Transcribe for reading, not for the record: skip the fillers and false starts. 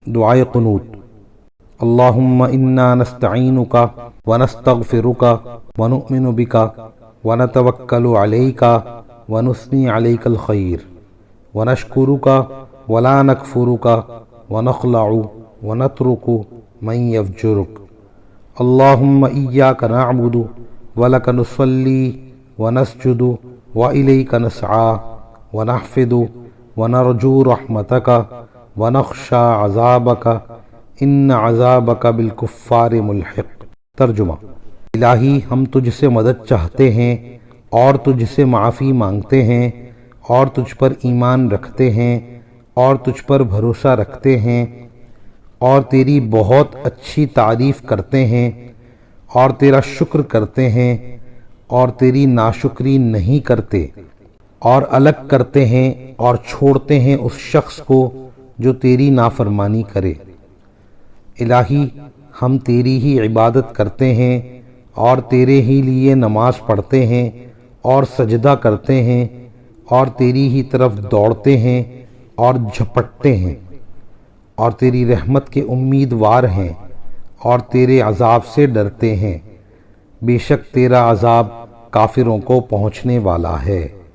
دعائے قنوت۔ اللہم انا نستعینک ونستغفرک ونؤمن بک ونتوکل علیک ونثنی علیک الخیر ونشکرک ولا نکفرک ونخلع ونترک من یفجرک۔ اللہم ایاک نعبد ولک نصلی ونسجد وإلیک نسعی ونحفظ ونرجو رحمتک ونخشى عذابک ان عذابک بالکفار ملحق۔ ترجمہ: الہی ہم تجھ سے مدد چاہتے ہیں اور تجھ سے معافی مانگتے ہیں اور تجھ پر ایمان رکھتے ہیں اور تجھ پر بھروسہ رکھتے ہیں اور تیری بہت اچھی تعریف کرتے ہیں اور تیرا شکر کرتے ہیں اور تیری ناشکری نہیں کرتے اور الگ کرتے ہیں اور چھوڑتے ہیں اس شخص کو جو تیری نافرمانی کرے۔ الہی ہم تیری ہی عبادت کرتے ہیں اور تیرے ہی لیے نماز پڑھتے ہیں اور سجدہ کرتے ہیں اور تیری ہی طرف دوڑتے ہیں اور جھپٹتے ہیں اور تیری رحمت کے امیدوار ہیں اور تیرے عذاب سے ڈرتے ہیں۔ بے شک تیرا عذاب کافروں کو پہنچنے والا ہے۔